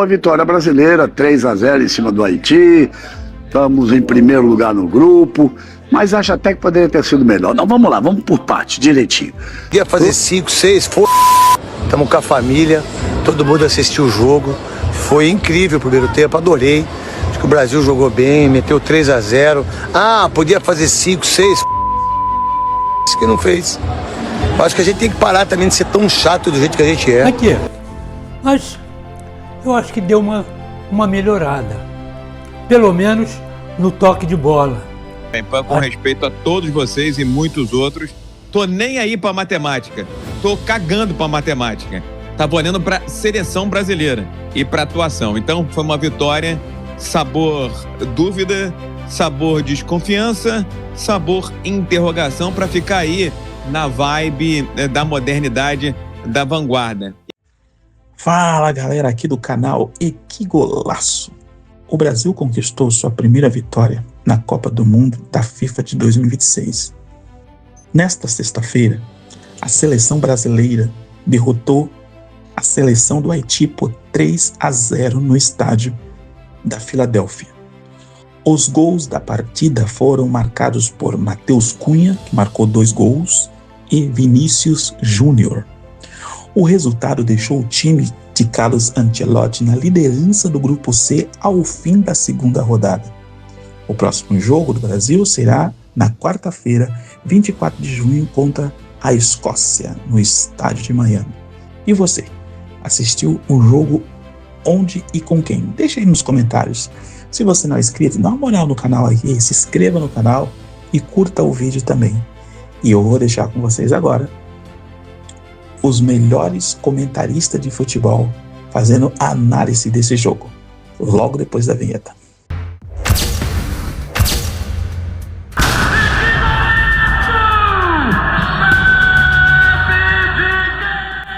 A vitória brasileira, 3-0 em cima do Haiti, estamos em primeiro lugar no grupo, mas acho até que poderia ter sido melhor. Não, vamos lá, vamos por parte, direitinho. Ia fazer 5, 6, estamos com a família, todo mundo assistiu o jogo, foi incrível o primeiro tempo, adorei. Acho que o Brasil jogou bem, meteu 3-0. Podia fazer 5, 6, isso que não fez. Acho que a gente tem que parar também de ser tão chato do jeito que a gente é. Aqui, mas eu acho que deu uma melhorada, pelo menos no toque de bola. Com respeito a todos vocês e muitos outros, tô nem aí pra matemática, tô cagando pra matemática. Tava olhando pra seleção brasileira e pra atuação. Então foi uma vitória, sabor dúvida, sabor desconfiança, sabor interrogação, pra ficar aí na vibe da modernidade, da vanguarda. Fala galera aqui do canal E Que Golaço! O Brasil conquistou sua primeira vitória na Copa do Mundo da FIFA de 2026. Nesta sexta-feira, a seleção brasileira derrotou a seleção do Haiti por 3-0 no estádio da Filadélfia. Os gols da partida foram marcados por Matheus Cunha, que marcou 2 gols, e Vinícius Júnior. O resultado deixou o time de Carlos Ancelotti na liderança do Grupo C ao fim da segunda rodada. O próximo jogo do Brasil será na quarta-feira, 24 de junho, contra a Escócia, no estádio de Miami. E você, assistiu o jogo onde e com quem? Deixa aí nos comentários. Se você não é inscrito, dá uma olhada no canal aqui, se inscreva no canal e curta o vídeo também. E eu vou deixar com vocês agora os melhores comentaristas de futebol fazendo a análise desse jogo, logo depois da vinheta.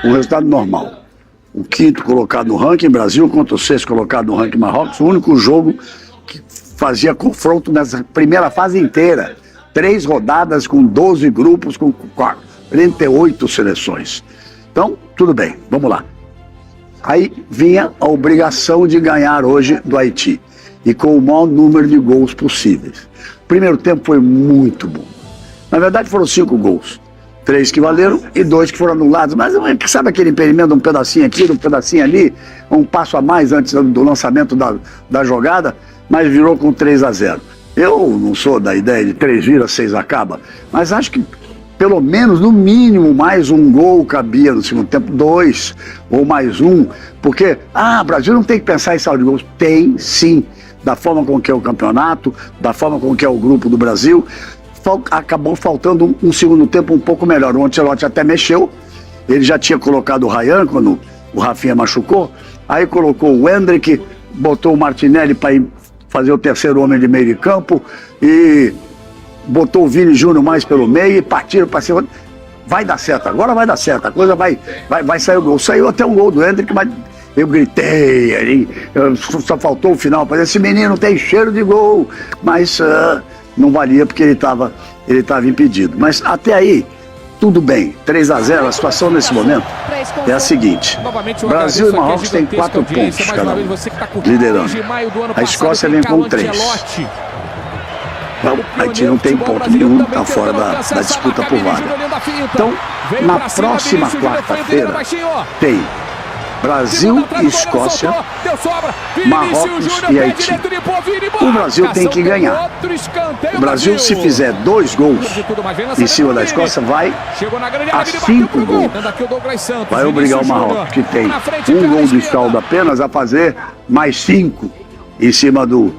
Um resultado normal. O quinto colocado no ranking Brasil contra o sexto colocado no ranking Marrocos, o único jogo que fazia confronto nessa primeira fase inteira. 3 rodadas com 12 grupos, com 48 seleções. Então, tudo bem, vamos lá. Aí vinha a obrigação de ganhar hoje do Haiti, e com o maior número de gols possíveis. O primeiro tempo foi muito bom. Na verdade foram 5 gols. 3 que valeram e 2 que foram anulados. Mas sabe aquele impedimento, um pedacinho aqui, um pedacinho ali, um passo a mais antes do lançamento da jogada, mas virou com 3-0. Eu não sou da ideia de 3 vira, 6 acaba, mas acho que pelo menos, no mínimo, mais um gol cabia no segundo tempo, 2 ou mais um, porque, o Brasil não tem que pensar em saldo de gols. Tem sim, da forma com que é o campeonato, da forma com que é o grupo do Brasil. Acabou faltando um segundo tempo um pouco melhor. O Ancelotti até mexeu, ele já tinha colocado o Ryan quando o Rafinha machucou, aí colocou o Hendrick, botou o Martinelli para ir fazer o terceiro homem de meio de campo e botou o Vini Júnior mais pelo meio e partiram para cima. Vai dar certo, agora vai dar certo, a coisa vai sair o gol. Saiu até um gol do Hendrick, mas eu gritei ali, só faltou o final, para esse menino tem cheiro de gol, mas não valia porque ele estava impedido. Mas até aí, tudo bem, 3-0, a situação nesse momento é a seguinte: Brasil e Marrocos têm 4 pontos cada um, liderando. A Escócia vem com 3. Então, a Haiti não tem ponto nenhum, está fora da disputa por vaga. Então, na próxima quarta-feira, tem Brasil e Escócia, Marrocos e Haiti. O Brasil tem que ganhar. O Brasil, se fizer 2 gols em cima da Escócia, vai a 5 gols. Vai obrigar o Marrocos, que tem 1 gol de saldo apenas, a fazer mais 5 em cima do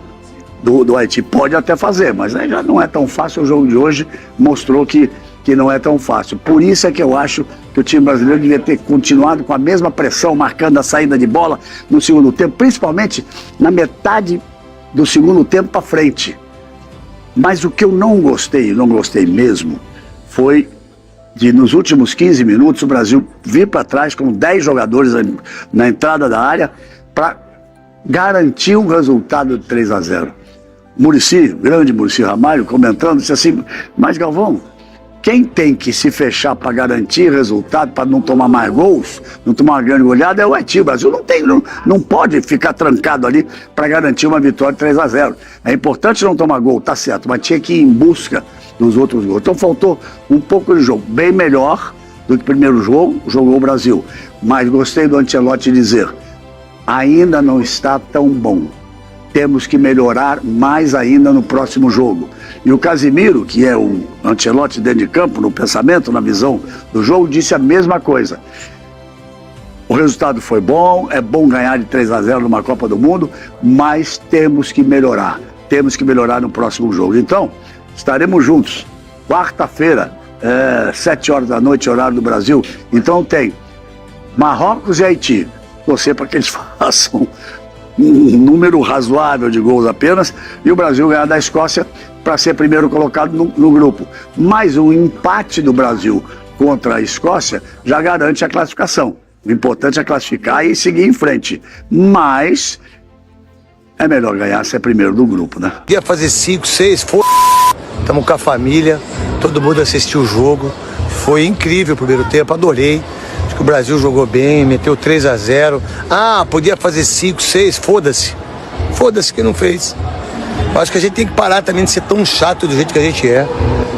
Haiti. Pode até fazer, mas aí já não é tão fácil. O jogo de hoje mostrou que não é tão fácil. Por isso é que eu acho que o time brasileiro devia ter continuado com a mesma pressão, marcando a saída de bola no segundo tempo, principalmente na metade do segundo tempo para frente. Mas o que eu não gostei mesmo, foi de nos últimos 15 minutos o Brasil vir para trás com 10 jogadores na entrada da área para garantir um resultado de 3-0. Muricy, grande Muricy Ramalho, comentando, disse assim: mas Galvão, Quem tem que se fechar para garantir resultado, para não tomar mais gols, não tomar uma grande goleada, é o Haiti. O Brasil não pode ficar trancado ali para garantir uma vitória 3-0. É importante não tomar gol, tá certo, mas tinha que ir em busca dos outros gols. Então faltou um pouco de jogo, bem melhor do que o primeiro jogo, jogou o Brasil. Mas gostei do Ancelotti dizer, ainda não está tão bom. Temos que melhorar mais ainda no próximo jogo. E o Casimiro, que é o Ancelotti dentro de campo, no pensamento, na visão do jogo, disse a mesma coisa. O resultado foi bom, é bom ganhar de 3-0 numa Copa do Mundo, mas temos que melhorar. Temos que melhorar no próximo jogo. Então, estaremos juntos. Quarta-feira, 7 horas da noite, horário do Brasil. Então tem Marrocos e Haiti. Torcer para que eles façam um número razoável de gols apenas, e o Brasil ganhar da Escócia para ser primeiro colocado no grupo. Mas o empate do Brasil contra a Escócia já garante a classificação. O importante é classificar e seguir em frente. Mas é melhor ganhar ser primeiro do grupo, né? Ia fazer 5, 6, estamos com a família, todo mundo assistiu o jogo. Foi incrível o primeiro tempo, adorei. Acho que o Brasil jogou bem, meteu 3-0. Ah, podia fazer 5, 6, foda-se. Foda-se que não fez. Eu acho que a gente tem que parar também de ser tão chato do jeito que a gente é.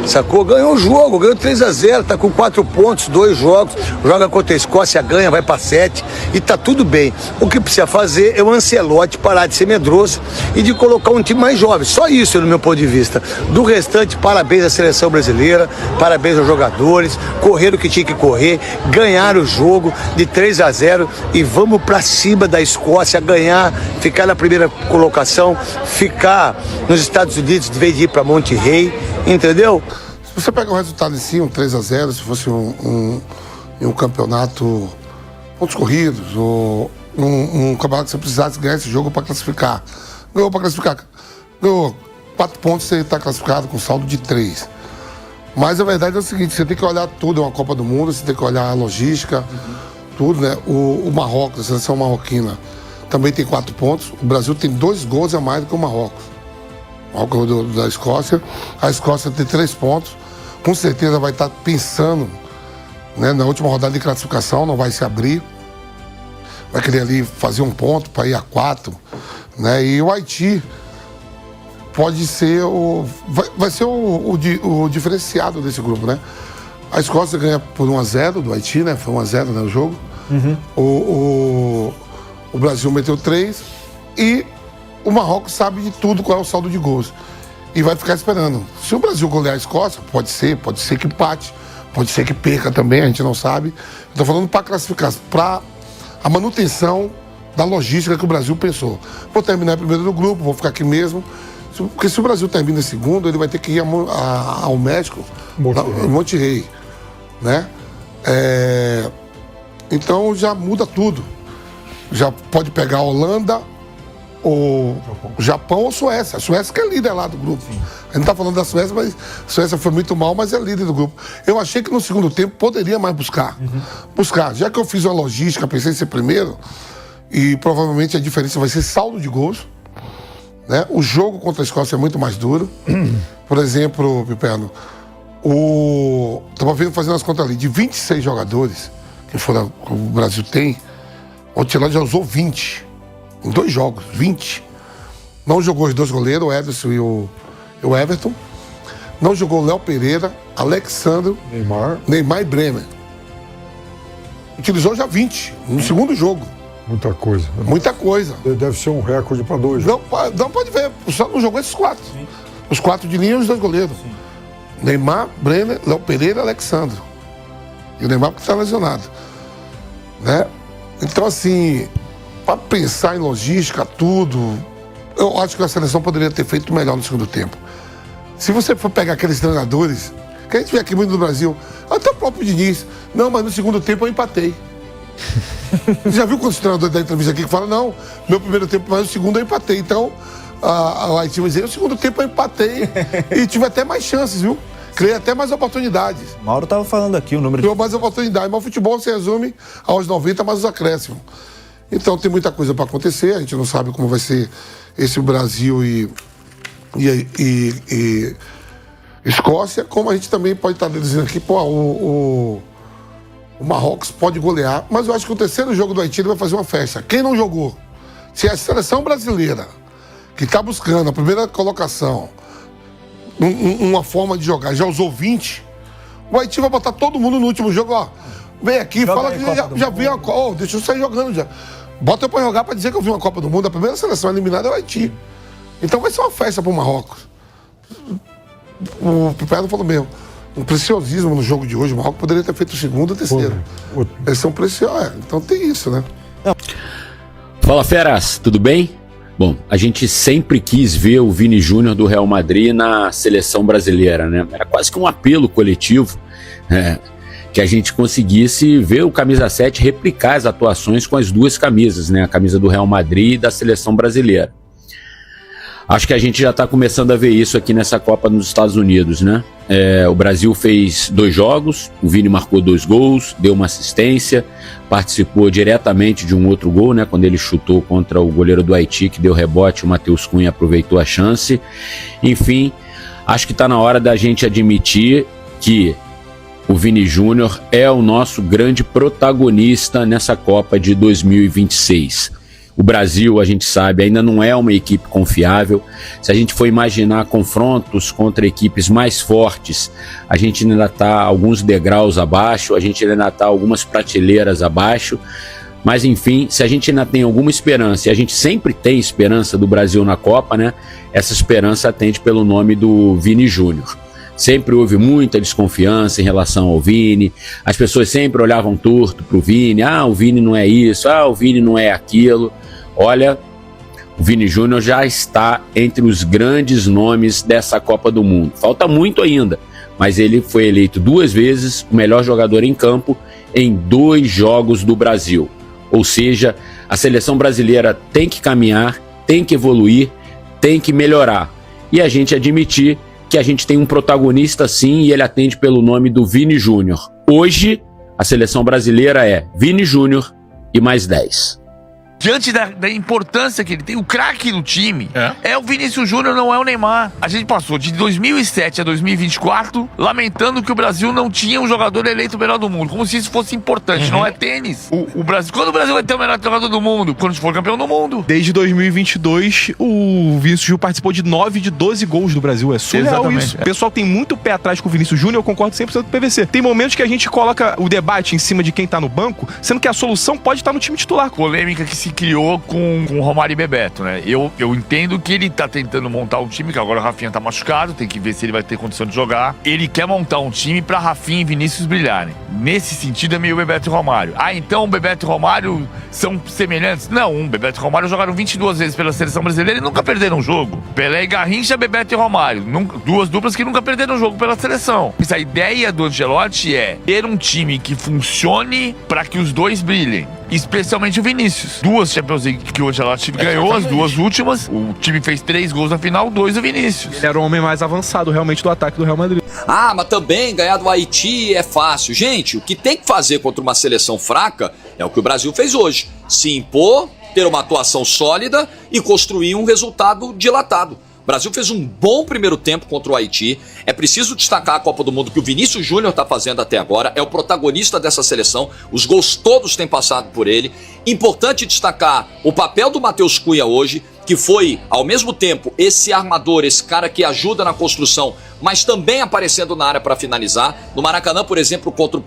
Sacou? Ganhou o jogo, ganhou 3-0, tá com 4 pontos, 2 jogos, joga contra a Escócia, ganha, vai pra 7 e tá tudo bem. O que precisa fazer é o Ancelotti parar de ser medroso e de colocar um time mais jovem. Só isso, no meu ponto de vista. Do restante, parabéns à seleção brasileira, parabéns aos jogadores, correram o que tinha que correr, ganharam o jogo de 3-0 e vamos pra cima da Escócia, ganhar, ficar na primeira colocação, ficar nos Estados Unidos de vez de ir pra Monte Rei, entendeu? Se você pega o resultado em si, um 3-0, se fosse um campeonato pontos corridos, ou um campeonato que você precisasse ganhar esse jogo para classificar. Ganhou para classificar. Ganhou 4 pontos, você está classificado com saldo de 3. Mas a verdade é o seguinte, você tem que olhar tudo, é uma Copa do Mundo, você tem que olhar a logística, tudo, né? O Marrocos, a seleção marroquina, também tem 4 pontos. O Brasil tem 2 gols a mais do que o Marrocos. O Marrocos da Escócia. A Escócia tem 3 pontos. Com certeza vai estar pensando, né, na última rodada de classificação, não vai se abrir. Vai querer ali fazer um ponto para ir a 4. Né? E o Haiti pode ser vai ser o diferenciado desse grupo, né? A Escócia ganha por 1-0 do Haiti, né? Foi 1-0, né, o jogo. Uhum. O Brasil meteu 3 e o Marrocos sabe de tudo qual é o saldo de gols. E vai ficar esperando. Se o Brasil golear a Escócia, pode ser que empate, pode ser que perca também, a gente não sabe. Estou falando para classificar, para a manutenção da logística que o Brasil pensou. Vou terminar primeiro no grupo, vou ficar aqui mesmo. Porque se o Brasil termina em segundo, ele vai ter que ir ao México, em Monte Rei, né? Então já muda tudo. Já pode pegar a Holanda, ou Japão ou Suécia. A Suécia que é líder lá do grupo. Sim. A gente não está falando da Suécia, mas a Suécia foi muito mal, mas é líder do grupo. Eu achei que no segundo tempo poderia mais buscar. Buscar. Já que eu fiz uma logística, pensei em ser primeiro, e provavelmente a diferença vai ser saldo de gols. Né? O jogo contra a Escócia é muito mais duro. Por exemplo, Piperno, estava fazendo as contas ali, de 26 jogadores que o Brasil tem, o Ancelotti já usou 20. Em 2 jogos, 20. Não jogou os 2 goleiros, o Ederson e o Everton. Não jogou o Léo Pereira, Alexandro, Neymar e Bremer. Utilizou já 20 no segundo jogo. Muita coisa. Muita coisa. Deve ser um recorde para 2. Não pode ver, só não jogou esses 4. Sim. Os 4 de linha e os 2 goleiros. Sim. Neymar, Bremer, Léo Pereira e Alexandro. E o Neymar porque está lesionado. Né? Então, assim, para pensar em logística, tudo, eu acho que a seleção poderia ter feito melhor no segundo tempo. Se você for pegar aqueles treinadores, que a gente vê aqui muito no Brasil, até o próprio Diniz, não, mas no segundo tempo eu empatei. Já viu quantos treinadores da entrevista aqui que falam, não, meu primeiro tempo, mas no segundo eu empatei. Então, a Haiti vai dizer, no segundo tempo eu empatei e tive até mais chances, viu? Criei até mais oportunidades. Mauro estava falando aqui o número de... Criou mais oportunidades, mas o futebol se resume aos 90 mais os acréscimos. Então tem muita coisa para acontecer, a gente não sabe como vai ser esse Brasil e Escócia, como a gente também pode estar dizendo aqui, pô, o Marrocos pode golear, mas eu acho que o terceiro jogo do Haiti ele vai fazer uma festa. Quem não jogou? Se a seleção brasileira, que está buscando a primeira colocação, uma forma de jogar, já usou 20, o Haiti vai botar todo mundo no último jogo, ó. Vem aqui, Joga fala aí, que Copa do já vi uma Copa. Deixa eu sair jogando já. Bota eu pra jogar pra dizer que eu vi uma Copa do Mundo. A primeira seleção eliminada é o Haiti. Então vai ser uma festa pro Marrocos. O Piperno falou mesmo. Um preciosismo no jogo de hoje. O Marrocos poderia ter feito o segundo ou o terceiro. Eles são preciosos. Então tem isso, né? Fala, feras, tudo bem? Bom, a gente sempre quis ver o Vini Júnior do Real Madrid na seleção brasileira, né? Era quase que um apelo coletivo, que a gente conseguisse ver o camisa 7 replicar as atuações com as duas camisas, né? A camisa do Real Madrid e da seleção brasileira. Acho que a gente já está começando a ver isso aqui nessa Copa nos Estados Unidos, né? O Brasil fez 2 jogos, o Vini marcou 2 gols, deu uma assistência, participou diretamente de um outro gol, né? Quando ele chutou contra o goleiro do Haiti, que deu rebote, o Matheus Cunha aproveitou a chance. Enfim, acho que está na hora da gente admitir que o Vini Júnior é o nosso grande protagonista nessa Copa de 2026. O Brasil, a gente sabe, ainda não é uma equipe confiável. Se a gente for imaginar confrontos contra equipes mais fortes, a gente ainda está alguns degraus abaixo, a gente ainda está algumas prateleiras abaixo. Mas enfim, se a gente ainda tem alguma esperança, e a gente sempre tem esperança do Brasil na Copa, né? Essa esperança atende pelo nome do Vini Júnior. Sempre houve muita desconfiança em relação ao Vini, as pessoas sempre olhavam torto pro Vini, o Vini não é isso, o Vini não é aquilo. Olha, o Vini Júnior já está entre os grandes nomes dessa Copa do Mundo. Falta muito ainda, mas ele foi eleito 2 vezes o melhor jogador em campo em 2 jogos do Brasil. Ou seja, a seleção brasileira tem que caminhar, tem que evoluir, tem que melhorar. E a gente admitir que a gente tem um protagonista sim, e ele atende pelo nome do Vini Júnior. Hoje, a seleção brasileira é Vini Júnior e mais 10. Diante da importância que ele tem, o craque do time é o Vinícius Júnior, não é o Neymar. A gente passou de 2007 a 2024 lamentando que o Brasil não tinha um jogador eleito o melhor do mundo, como se isso fosse importante. Não é tênis. O Brasil, quando o Brasil vai ter o melhor jogador do mundo? Quando for campeão do mundo. Desde 2022, o Vinícius Júnior participou de 9 de 12 gols do Brasil. É surreal. Exatamente, isso. O pessoal tem muito pé atrás com o Vinícius Júnior, eu concordo 100% com o PVC. Tem momentos que a gente coloca o debate em cima de quem tá no banco, sendo que a solução pode estar no time titular. Polêmica que se criou com o Romário e Bebeto, né? Eu entendo que ele tá tentando montar um time, que agora o Rafinha tá machucado, tem que ver se ele vai ter condição de jogar. Ele quer montar um time pra Rafinha e Vinícius brilharem. Nesse sentido é meio Bebeto e Romário. Então o Bebeto e Romário são semelhantes? Não, Bebeto e Romário jogaram 22 vezes pela seleção brasileira e nunca perderam um jogo. Pelé e Garrincha, Bebeto e Romário. 2 duplas que nunca perderam um jogo pela seleção. A ideia do Ancelotti é ter um time que funcione pra que os dois brilhem. Especialmente o Vinícius. 2 Champions League que o Ancelotti ganhou, as 2 últimas. O time fez 3 gols na final, 2 o Vinícius. Ele era o homem mais avançado realmente do ataque do Real Madrid. Mas também ganhar do Haiti é fácil. Gente, o que tem que fazer contra uma seleção fraca é o que o Brasil fez hoje. Se impor, ter uma atuação sólida e construir um resultado dilatado. O Brasil fez um bom primeiro tempo contra o Haiti. É preciso destacar a Copa do Mundo que o Vinícius Júnior está fazendo até agora. É o protagonista dessa seleção. Os gols todos têm passado por ele. Importante destacar o papel do Matheus Cunha hoje, que foi, ao mesmo tempo, esse armador, esse cara que ajuda na construção, mas também aparecendo na área para finalizar. No Maracanã, por exemplo, contra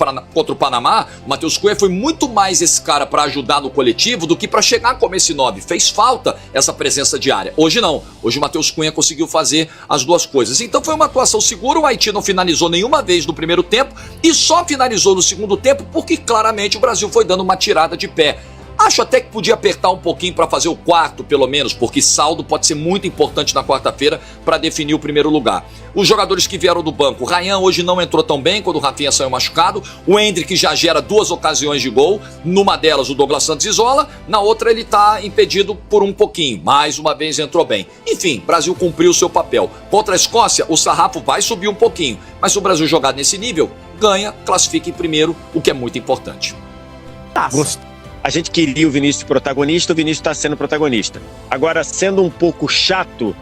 o Panamá, o Matheus Cunha foi muito mais esse cara para ajudar no coletivo do que para chegar como esse 9. Fez falta essa presença diária. Hoje não. Hoje o Matheus Cunha conseguiu fazer as 2 coisas. Então foi uma atuação segura. O Haiti não finalizou nenhuma vez no primeiro tempo e só finalizou no segundo tempo porque claramente o Brasil foi dando uma tirada de pé. Acho até que podia apertar um pouquinho para fazer o 4º, pelo menos, porque saldo pode ser muito importante na quarta-feira para definir o primeiro lugar. Os jogadores que vieram do banco, o Ryan hoje não entrou tão bem quando o Rafinha saiu machucado, o Endrick já gera 2 ocasiões de gol, numa delas o Douglas Santos isola, na outra ele está impedido por um pouquinho, mais uma vez entrou bem. Enfim, Brasil cumpriu o seu papel. Contra a Escócia, o sarrafo vai subir um pouquinho, mas se o Brasil jogar nesse nível, ganha, classifica em primeiro, o que é muito importante. A gente queria o Vinícius protagonista, o Vinícius está sendo protagonista. Agora, sendo um pouco chato,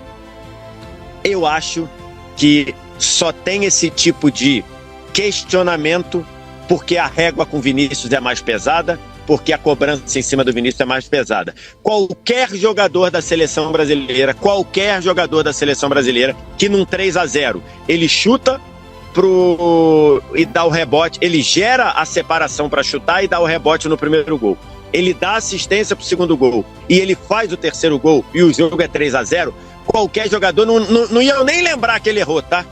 eu acho que só tem esse tipo de questionamento porque a régua com Vinícius é mais pesada, porque a cobrança em cima do Vinícius é mais pesada. Qualquer jogador da seleção brasileira que num 3-0 ele chuta e dá o rebote, ele gera a separação para chutar e dá o rebote no primeiro gol. Ele dá assistência pro segundo gol e ele faz o terceiro gol e o jogo é 3-0, qualquer jogador não ia nem lembrar que ele errou, tá?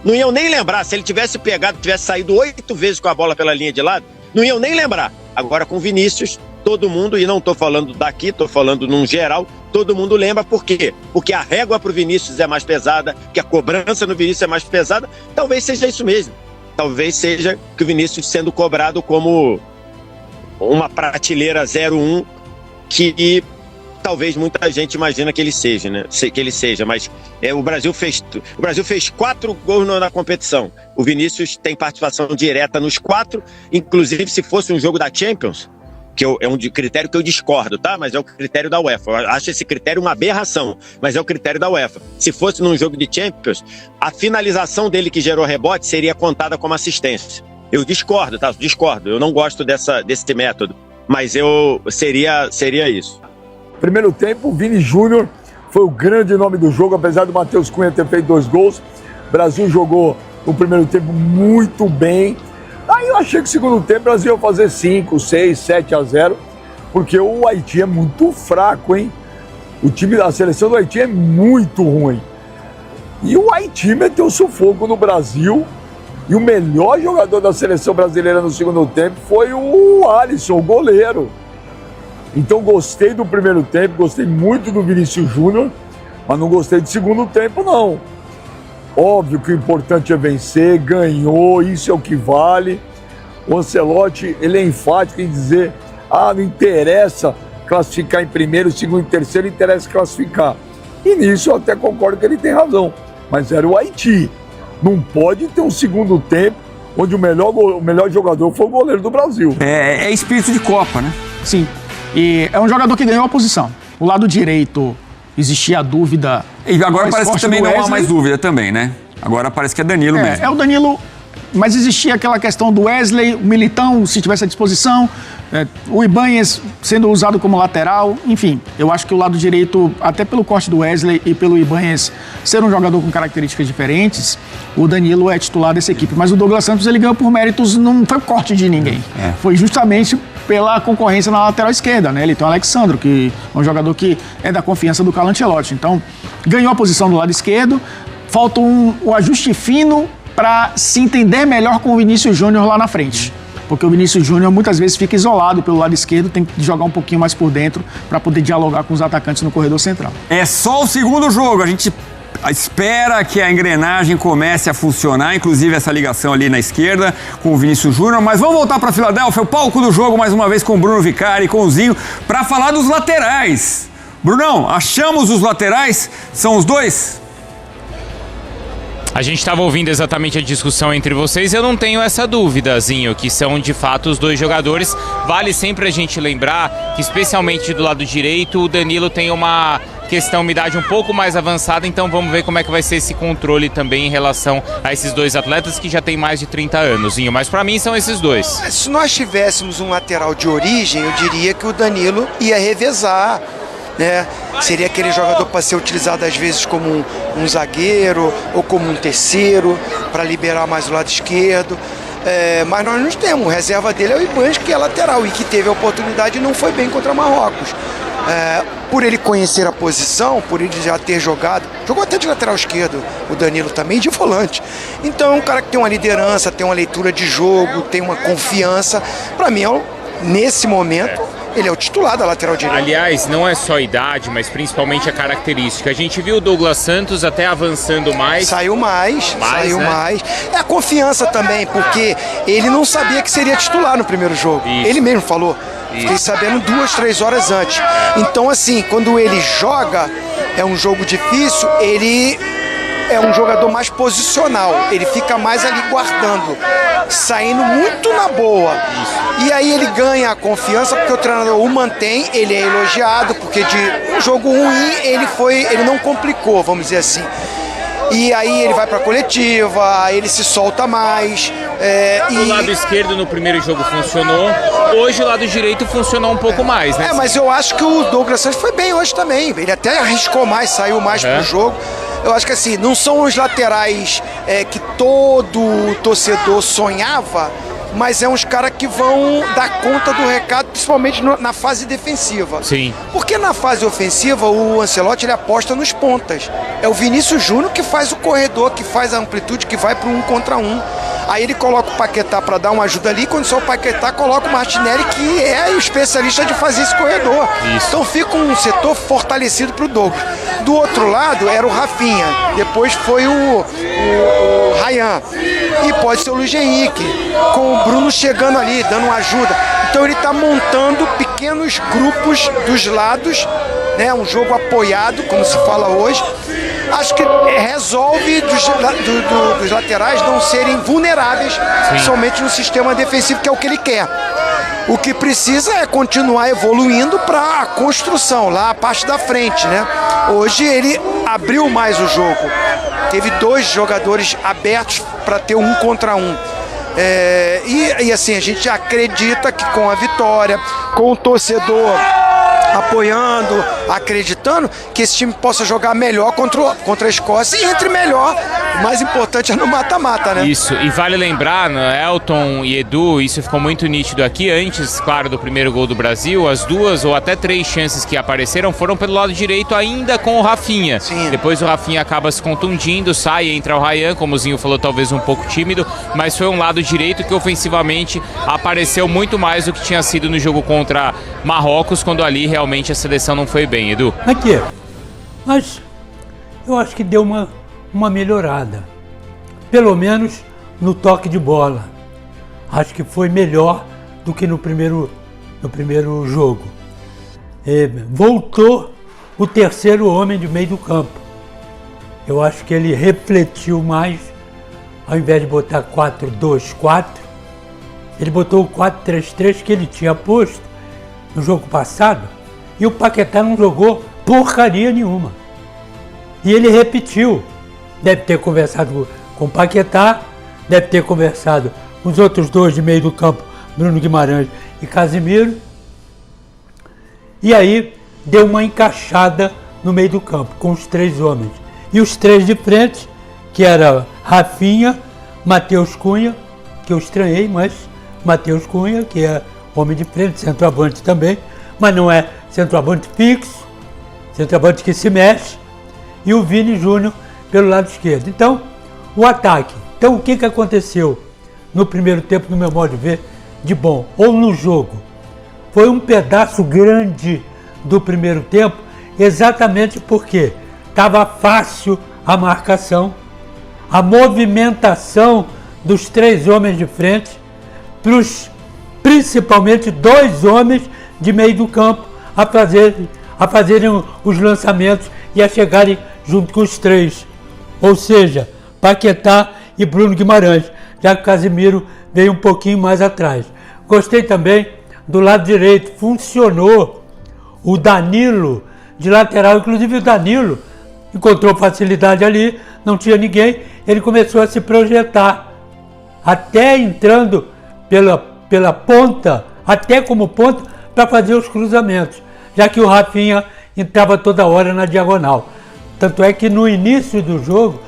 Não iam nem lembrar. Se ele tivesse pegado, tivesse saído 8 vezes com a bola pela linha de lado, não iam nem lembrar. Agora com Vinícius, todo mundo, e não tô falando daqui, tô falando num geral, todo mundo lembra. Por quê? Porque a régua pro Vinícius é mais pesada, que a cobrança no Vinícius é mais pesada. Talvez seja isso mesmo. Talvez seja que o Vinícius sendo cobrado como uma prateleira 0-1 que talvez muita gente imagina que ele seja, né? Mas o Brasil fez 4 gols na competição. O Vinícius tem participação direta nos 4, inclusive se fosse um jogo da Champions, que é um critério que eu discordo, tá? Mas é o critério da UEFA. Eu acho esse critério uma aberração, mas é o critério da UEFA. Se fosse num jogo de Champions, a finalização dele que gerou rebote seria contada como assistência. Eu discordo, tá? Discordo. Eu não gosto desse método, mas seria isso. Primeiro tempo, o Vini Júnior foi o grande nome do jogo, apesar do Matheus Cunha ter feito 2 gols. O Brasil jogou no primeiro tempo muito bem. Aí eu achei que no segundo tempo o Brasil ia fazer 5, 6, 7-0, porque o Haiti é muito fraco, hein? A seleção do Haiti é muito ruim. E o Haiti meteu sufoco no Brasil. E o melhor jogador da seleção brasileira no segundo tempo foi o Alisson, o goleiro. Então gostei do primeiro tempo, gostei muito do Vinícius Júnior, mas não gostei do segundo tempo, não. Óbvio que o importante é vencer, ganhou, isso é o que vale. O Ancelotti, ele é enfático em dizer, não interessa classificar em primeiro, segundo e terceiro, interessa classificar. E nisso eu até concordo que ele tem razão, mas era o Haiti. Não pode ter um segundo tempo onde o melhor jogador foi o goleiro do Brasil. É espírito de Copa, né? Sim. E é um jogador que ganhou a posição. O lado direito existia a dúvida. E agora parece que também não há mais dúvida também, né? Agora parece que é Danilo mesmo. É o Danilo, mas existia aquela questão do Wesley, o Militão, se tivesse à disposição, o Ibanez sendo usado como lateral, enfim. Eu acho que o lado direito, até pelo corte do Wesley e pelo Ibanez ser um jogador com características diferentes, o Danilo é titular dessa equipe. Mas o Douglas Santos, ele ganhou por méritos, não foi corte de ninguém. Foi justamente pela concorrência na lateral esquerda, né? Ele tem o Alexandro, que é um jogador que é da confiança do Carlo Ancelotti. Então, ganhou a posição do lado esquerdo, falta o ajuste fino para se entender melhor com o Vinícius Júnior lá na frente. Porque o Vinícius Júnior muitas vezes fica isolado pelo lado esquerdo, tem que jogar um pouquinho mais por dentro para poder dialogar com os atacantes no corredor central. É só o segundo jogo, a gente espera que a engrenagem comece a funcionar, inclusive essa ligação ali na esquerda com o Vinícius Júnior, mas vamos voltar para Filadélfia, o palco do jogo mais uma vez com o Bruno Vicari e com o Zinho, para falar dos laterais. Brunão, achamos os laterais? São os dois? A gente estava ouvindo exatamente a discussão entre vocês, eu não tenho essa dúvida, Zinho, que são de fato os dois jogadores. Vale sempre a gente lembrar que, especialmente do lado direito, o Danilo tem uma questão de idade um pouco mais avançada, então vamos ver como é que vai ser esse controle também em relação a esses dois atletas que já têm mais de 30 anos, Zinho, mas para mim são esses dois. Se nós tivéssemos um lateral de origem, eu diria que o Danilo ia revezar, né? Seria aquele jogador para ser utilizado às vezes como um zagueiro ou como um terceiro, para liberar mais o lado esquerdo. Mas nós não temos, a reserva dele é o Ibanez, que é lateral e que teve a oportunidade e não foi bem contra Marrocos. Por ele conhecer a posição, por ele já ter jogou até de lateral esquerdo, o Danilo também, de volante. Então é um cara que tem uma liderança, tem uma leitura de jogo, tem uma confiança. Para mim, nesse momento, ele é o titular da lateral direita. Aliás, não é só a idade, mas principalmente a característica. A gente viu o Douglas Santos até avançando mais. Saiu mais. É a confiança também, porque ele não sabia que seria titular no primeiro jogo. Isso. Ele mesmo falou. Fiquei sabendo 2, 3 horas antes. Então, assim, quando ele joga, é um jogo difícil, ele é um jogador mais posicional. Ele fica mais ali guardando, saindo muito na boa. E aí ele ganha a confiança, porque o treinador o mantém, ele é elogiado, porque de um jogo ruim ele não complicou, vamos dizer assim. E aí ele vai para a coletiva, aí ele se solta mais. O lado esquerdo no primeiro jogo funcionou, hoje o lado direito funcionou um pouco mais, né? Mas eu acho que o Douglas Santos foi bem hoje também. Ele até arriscou mais, saiu mais pro jogo. Eu acho que assim, não são os laterais que todo torcedor sonhava, mas é uns caras que vão dar conta do recado, principalmente na fase defensiva. Sim. Porque na fase ofensiva, o Ancelotti ele aposta nos pontas. É o Vinícius Júnior que faz o corredor, que faz a amplitude, que vai para 1 contra 1. Aí ele coloca o Paquetá para dar uma ajuda ali, quando só o Paquetá coloca o Martinelli, que é o especialista de fazer esse corredor. Isso. Então fica um setor fortalecido para o Douglas. Do outro lado era o Rafinha, depois foi o Ryan, e pode ser o Luiz Henrique, com o Bruno chegando ali, dando uma ajuda. Então ele está montando pequenos grupos dos lados, né? Um jogo apoiado, como se fala hoje. Acho que resolve dos laterais não serem vulneráveis somente no sistema defensivo, que é o que ele quer. O que precisa é continuar evoluindo para a construção, lá a parte da frente, né? Hoje ele abriu mais o jogo. Teve 2 jogadores abertos para ter 1 contra 1. E assim, a gente acredita que com a vitória, com o torcedor apoiando, acreditando que esse time possa jogar melhor contra a Escócia e entre melhor. O mais importante é no mata-mata, né? Isso, e vale lembrar, né, Elton e Edu, isso ficou muito nítido aqui, antes, claro, do primeiro gol do Brasil, as 2 ou até 3 chances que apareceram foram pelo lado direito ainda com o Rafinha. Sim. Depois o Rafinha acaba se contundindo, sai, entra o Ryan, como o Zinho falou, talvez um pouco tímido, mas foi um lado direito que ofensivamente apareceu muito mais do que tinha sido no jogo contra Marrocos, quando ali realmente a seleção não foi bem, Edu. Aqui, mas eu acho que deu uma melhorada, pelo menos no toque de bola. Acho que foi melhor do que no primeiro jogo. Voltou o terceiro homem de meio do campo. Eu acho que ele refletiu mais, ao invés de botar 4-2-4, ele botou o 4-3-3 que ele tinha posto no jogo passado, e o Paquetá não jogou porcaria nenhuma. E ele repetiu. Deve ter conversado com o Paquetá, deve ter conversado com os outros 2 de meio do campo, Bruno Guimarães e Casimiro. E aí deu uma encaixada no meio do campo, com os 3 homens. E os 3 de frente, que era Rafinha, Matheus Cunha, que eu estranhei, mas Matheus Cunha, que é homem de frente, centroavante também, mas não é centroavante fixo, centroavante que se mexe, e o Vini Júnior pelo lado esquerdo. Então, o ataque. Então, o que aconteceu no primeiro tempo, no meu modo de ver, de bom, ou no jogo? Foi um pedaço grande do primeiro tempo, exatamente porque estava fácil a marcação, a movimentação dos 3 homens de frente, principalmente 2 homens de meio do campo a fazerem os lançamentos e a chegarem junto com os 3. Ou seja, Paquetá e Bruno Guimarães, já que o Casimiro veio um pouquinho mais atrás. Gostei também do lado direito, funcionou o Danilo de lateral, inclusive o Danilo encontrou facilidade ali, não tinha ninguém, ele começou a se projetar, até entrando pela ponta, até como ponta, para fazer os cruzamentos, já que o Rafinha entrava toda hora na diagonal. Tanto é que no início do jogo,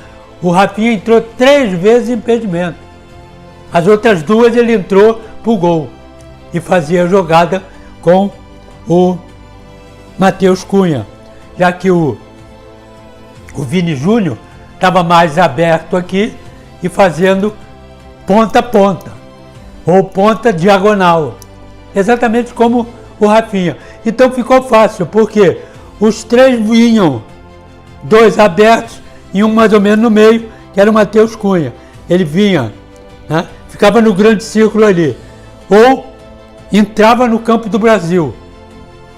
o Rafinha entrou 3 vezes em impedimento. As outras 2 ele entrou pro gol e fazia a jogada com o Matheus Cunha, já que o Vini Júnior estava mais aberto aqui e fazendo ponta a ponta, ou ponta diagonal, exatamente como o Rafinha. Então ficou fácil, porque os 3 vinham, 2 abertos e um mais ou menos no meio, que era o Matheus Cunha. Ele vinha, né, ficava no grande círculo ali, ou entrava no campo do Brasil.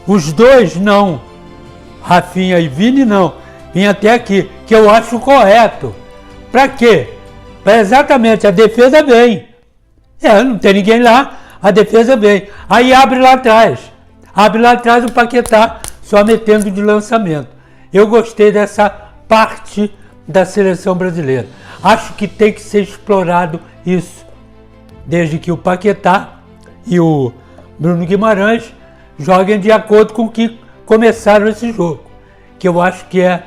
Os 2 não, Rafinha e Vini não, vinha até aqui, que eu acho correto. Para quê? Para exatamente a defesa vem. Não tem ninguém lá, a defesa vem. Aí abre lá atrás o Paquetá só metendo de lançamento. Eu gostei dessa parte da seleção brasileira. Acho que tem que ser explorado isso, desde que o Paquetá e o Bruno Guimarães joguem de acordo com o que começaram esse jogo, que eu acho que é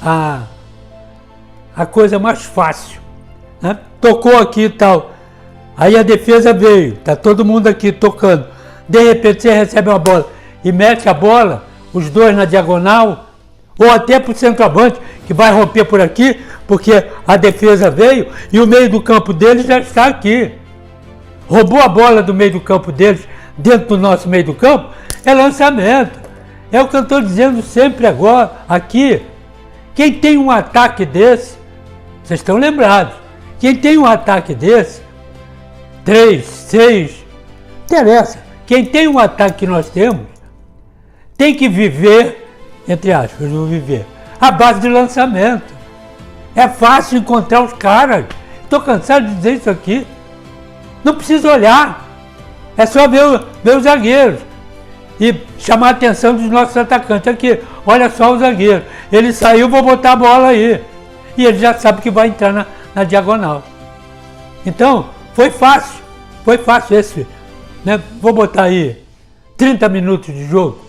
a coisa mais fácil, né? Tocou aqui e tal, aí a defesa veio, tá todo mundo aqui tocando, de repente você recebe uma bola e mete a bola, os dois na diagonal, ou até para o centroavante, que vai romper por aqui, porque a defesa veio e o meio do campo deles já está aqui. Roubou a bola do meio do campo deles, dentro do nosso meio do campo, é lançamento. É o que eu estou dizendo sempre agora, aqui. Quem tem um ataque desse, vocês estão lembrados, quem tem um ataque desse, 3, 6, interessa. Quem tem um ataque que nós temos, tem que viver, entre aspas, vou viver, a base de lançamento. É fácil encontrar os caras. Estou cansado de dizer isso aqui. Não precisa olhar. É só ver os zagueiros. E chamar a atenção dos nossos atacantes. Aqui, olha só o zagueiro. Ele saiu, vou botar a bola aí. E ele já sabe que vai entrar na diagonal. Então, foi fácil. Foi fácil esse. Né? Vou botar aí 30 minutos de jogo.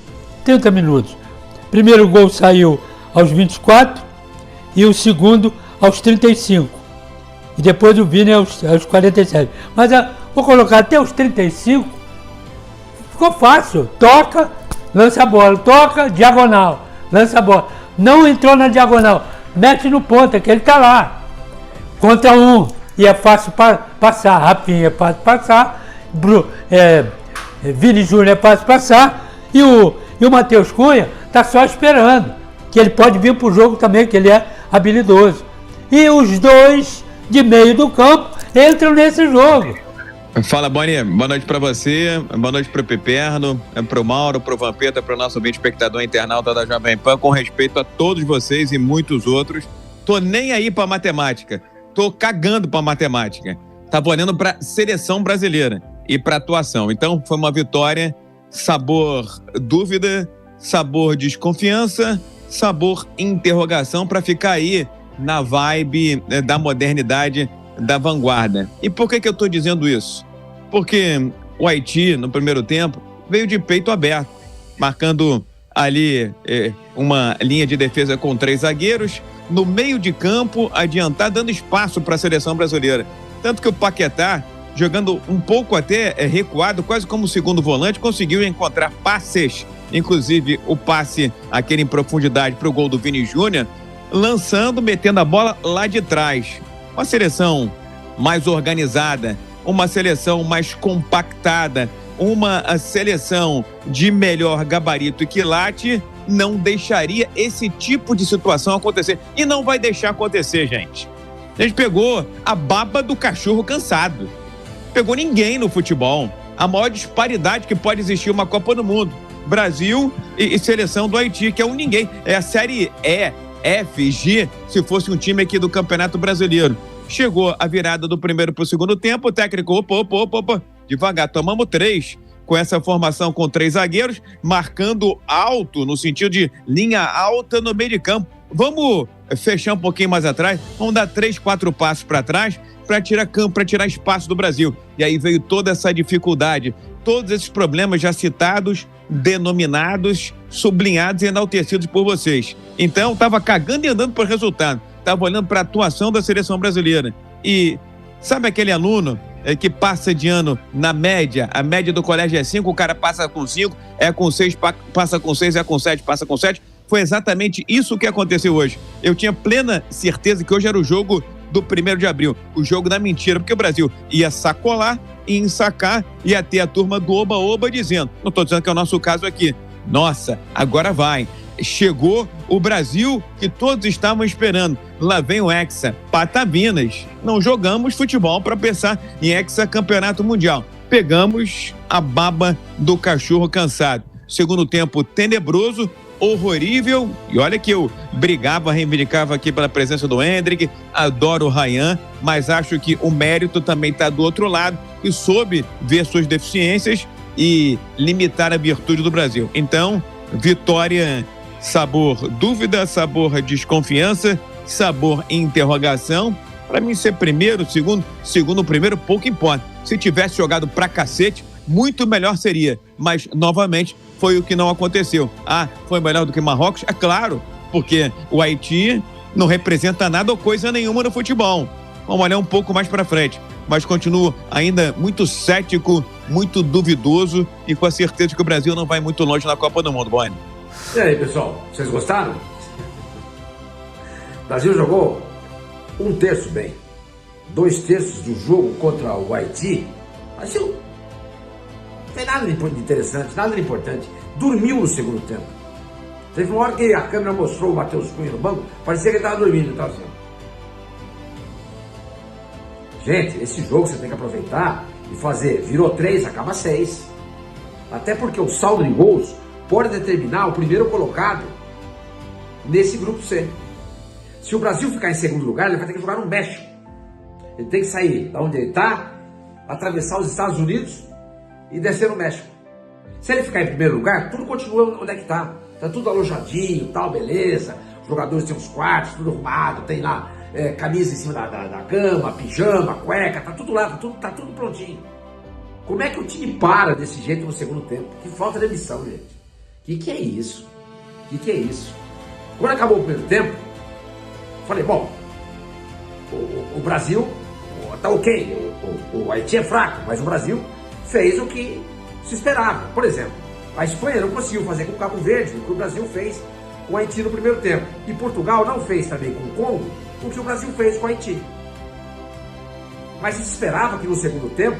30 minutos. Primeiro gol saiu aos 24 e o segundo aos 35. E depois o Vini aos 47. Mas vou colocar até os 35. Ficou fácil. Toca, lança a bola. Toca, diagonal. Lança a bola. Não entrou na diagonal. Mete no ponta, que ele está lá. Contra um. E é fácil passar. Rafinha é fácil passar. Vini Júnior é fácil passar. E o Matheus Cunha está só esperando. Que ele pode vir para o jogo também, que ele é habilidoso. E os dois de meio do campo entram nesse jogo. Fala, Boni. Boa noite para você, boa noite para o Piperno, para o Mauro, para o Vampeta, para o nosso ouvinte espectador internauta da Jovem Pan, com respeito a todos vocês e muitos outros. Tô nem aí para matemática, tô cagando para matemática. Tava olhando para seleção brasileira e para atuação. Então foi uma vitória, sabor dúvida, sabor desconfiança, sabor interrogação, para ficar aí na vibe da modernidade, da vanguarda. E por que eu estou dizendo isso? Porque o Haiti, no primeiro tempo, veio de peito aberto, marcando ali uma linha de defesa com 3 zagueiros, no meio de campo, adiantar, dando espaço para a seleção brasileira. Tanto que o Paquetá, jogando um pouco até recuado, quase como segundo volante, conseguiu encontrar passes, inclusive o passe, aquele em profundidade para o gol do Vini Júnior, lançando, metendo a bola lá de trás. Uma seleção mais organizada, uma seleção mais compactada, uma seleção de melhor gabarito e quilate não deixaria esse tipo de situação acontecer. E não vai deixar acontecer, gente. A gente pegou a baba do cachorro cansado. Pegou ninguém no futebol. A maior disparidade que pode existir uma Copa do Mundo. Brasil e seleção do Haiti, que é um ninguém. É a Série E, F, G, se fosse um time aqui do Campeonato Brasileiro. Chegou a virada do primeiro para o segundo tempo, o técnico, opa, devagar, tomamos 3, com essa formação com 3 zagueiros, marcando alto, no sentido de linha alta no meio de campo. Vamos fechar um pouquinho mais atrás, vamos dar 3, 4 passos para trás, para tirar campo, para tirar espaço do Brasil. E aí veio toda essa dificuldade, todos esses problemas já citados, denominados, sublinhados e enaltecidos por vocês. Então, estava cagando e andando por resultado. Estava olhando para a atuação da seleção brasileira. E sabe aquele aluno que passa de ano na média, a média do colégio é 5, o cara passa com 5, é com 6, passa com 6, é com 7, passa com 7. Foi exatamente isso que aconteceu hoje. Eu tinha plena certeza que hoje era o jogo do 1º de abril, o jogo da mentira, porque o Brasil ia sacolar, ia ensacar, ia ter a turma do oba-oba dizendo, não estou dizendo que é o nosso caso aqui, nossa, agora vai. Chegou o Brasil que todos estavam esperando. Lá vem o Hexa, Patavinas. Não jogamos futebol para pensar em Hexa Campeonato Mundial. Pegamos a baba do cachorro cansado. Segundo tempo tenebroso, horrorível. E olha que eu reivindicava aqui pela presença do Hendrick, adoro o Ryan, mas acho que o mérito também está do outro lado e soube ver suas deficiências e limitar a virtude do Brasil. Então, vitória, sabor dúvida, sabor desconfiança sabor e interrogação. Para mim ser primeiro, segundo, primeiro, pouco importa. Se tivesse jogado pra cacete, muito melhor seria. Mas, novamente, foi o que não aconteceu. Ah, foi melhor do que Marrocos? É claro, porque o Haiti não representa nada ou coisa nenhuma no futebol. Vamos olhar um pouco mais para frente. Mas continuo ainda muito cético, muito duvidoso e com a certeza que o Brasil não vai muito longe na Copa do Mundo, Boni. E aí, pessoal, vocês gostaram? O Brasil jogou 1/3 bem. 2/3 do jogo contra o Haiti. Mas não tem nada de interessante, nada de importante. Dormiu no segundo tempo. Teve uma hora que a câmera mostrou o Matheus Cunha no banco, parecia que ele estava dormindo, estava assim. Gente, esse jogo você tem que aproveitar e fazer. Virou 3, acaba 6. Até porque o saldo de gols pode determinar o primeiro colocado nesse grupo C. Se o Brasil ficar em segundo lugar, ele vai ter que jogar no México. Ele tem que sair da onde ele está, atravessar os Estados Unidos e descer no México. Se ele ficar em primeiro lugar, tudo continua onde é que está. Está tudo alojadinho, tal, beleza. Os jogadores têm os quartos, tudo arrumado, tem lá camisa em cima da cama, pijama, cueca, tá tudo lá, tá tudo prontinho. Como é que o time para desse jeito no segundo tempo? Que falta de ambição, gente. Que é isso? Que é isso? Quando acabou o primeiro tempo, falei, bom, o Brasil tá ok, o Haiti é fraco, mas o Brasil fez o que se esperava. Por exemplo, a Espanha não conseguiu fazer com o Cabo Verde o que o Brasil fez com o Haiti no primeiro tempo. E Portugal não fez também com o Congo o que o Brasil fez com o Haiti. Mas se esperava que no segundo tempo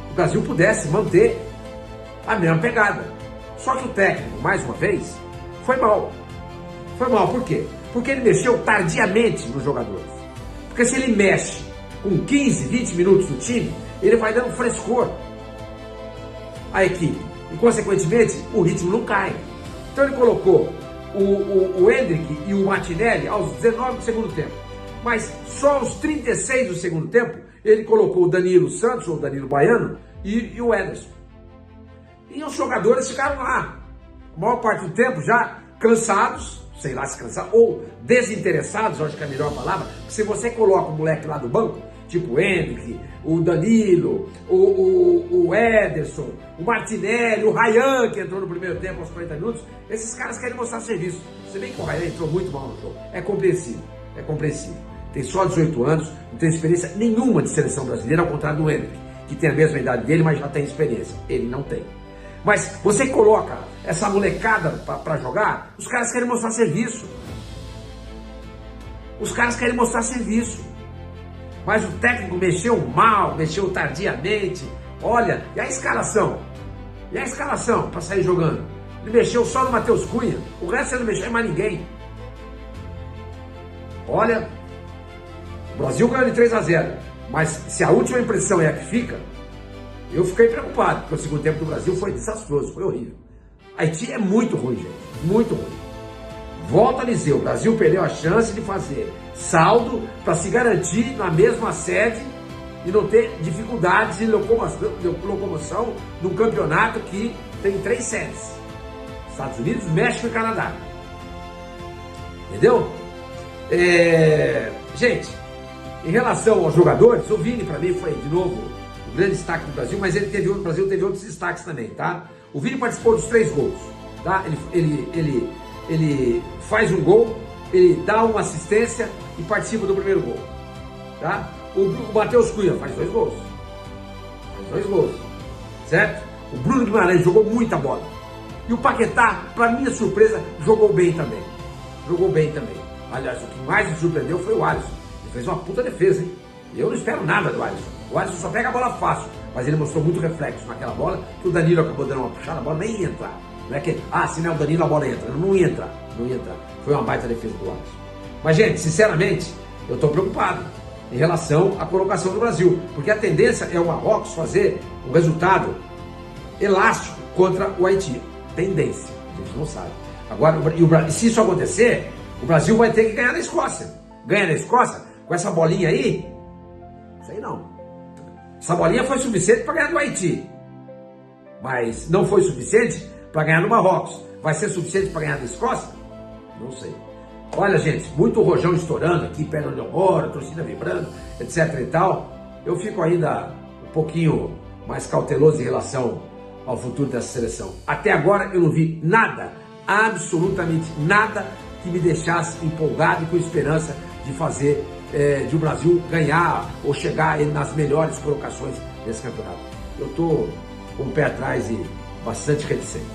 o Brasil pudesse manter a mesma pegada. Só que o técnico, mais uma vez, foi mal. Foi mal, por quê? Porque ele mexeu tardiamente nos jogadores. Porque se ele mexe com 15, 20 minutos do time, ele vai dando frescor à equipe. E, consequentemente, o ritmo não cai. Então ele colocou o Endrick e o Martinelli aos 19 do segundo tempo. Mas só aos 36 do segundo tempo, ele colocou o Danilo Santos, ou Danilo Baiano, e o Ederson. E os jogadores ficaram lá, a maior parte do tempo já cansados, sei lá se cansados, ou desinteressados, acho que é a melhor palavra. Se você coloca o moleque lá do banco, tipo o Endrick, o Danilo, o Ederson, o Martinelli, o Ryan, que entrou no primeiro tempo aos 40 minutos, esses caras querem mostrar serviço. Se bem que o Ryan entrou muito mal no jogo. É compreensível, é compreensível. Tem só 18 anos, não tem experiência nenhuma de seleção brasileira, ao contrário do Endrick, que tem a mesma idade dele, mas já tem experiência. Ele não tem. Mas você coloca essa molecada para jogar, os caras querem mostrar serviço. Os caras querem mostrar serviço. Mas o técnico mexeu mal, mexeu tardiamente. Olha, e a escalação? E a escalação para sair jogando? Ele mexeu só no Matheus Cunha. O resto ele não mexeu em mais ninguém. Olha, o Brasil ganhou de 3-0. Mas se a última impressão é a que fica, eu fiquei preocupado, porque o segundo tempo do Brasil foi desastroso, foi horrível. Haiti é muito ruim, gente, muito ruim. Volto a dizer, o Brasil perdeu a chance de fazer saldo para se garantir na mesma sede e não ter dificuldades de locomoção num campeonato que tem 3 sedes. Estados Unidos, México e Canadá. Entendeu? Gente, em relação aos jogadores, o Vini para mim foi, de novo, o grande destaque do Brasil, mas o Brasil teve outros destaques também, tá? O Vini participou dos 3 gols, tá? Ele faz um gol, ele dá uma assistência e participa do primeiro gol, tá? O Matheus Cunha faz 2 gols. Faz 2 gols, certo? O Bruno Guimarães jogou muita bola. E o Paquetá, para minha surpresa, jogou bem também. Jogou bem também. Aliás, o que mais me surpreendeu foi o Alisson. Ele fez uma puta defesa, hein? Eu não espero nada do Alisson. O Alisson só pega a bola fácil, mas ele mostrou muito reflexo naquela bola, que o Danilo acabou dando uma puxada, a bola nem ia entrar. Não é que, se não é o Danilo, a bola entra. Não ia entrar, não ia entrar. Foi uma baita defesa do Alisson. Mas, gente, sinceramente, eu estou preocupado em relação à colocação do Brasil, porque a tendência é o Marrocos fazer um resultado elástico contra o Haiti. Tendência, a gente não sabe. Agora, e se isso acontecer, o Brasil vai ter que ganhar na Escócia. Ganha na Escócia, com essa bolinha aí, sei não. Essa bolinha foi suficiente para ganhar do Haiti, mas não foi suficiente para ganhar no Marrocos. Vai ser suficiente para ganhar da Escócia? Não sei. Olha, gente, muito rojão estourando aqui, perto onde eu moro, torcida vibrando, etc e tal. Eu fico ainda um pouquinho mais cauteloso em relação ao futuro dessa seleção. Até agora eu não vi nada, absolutamente nada, que me deixasse empolgado e com esperança de fazer, de o Brasil ganhar ou chegar nas melhores colocações desse campeonato. Eu estou com o pé atrás e bastante reticente.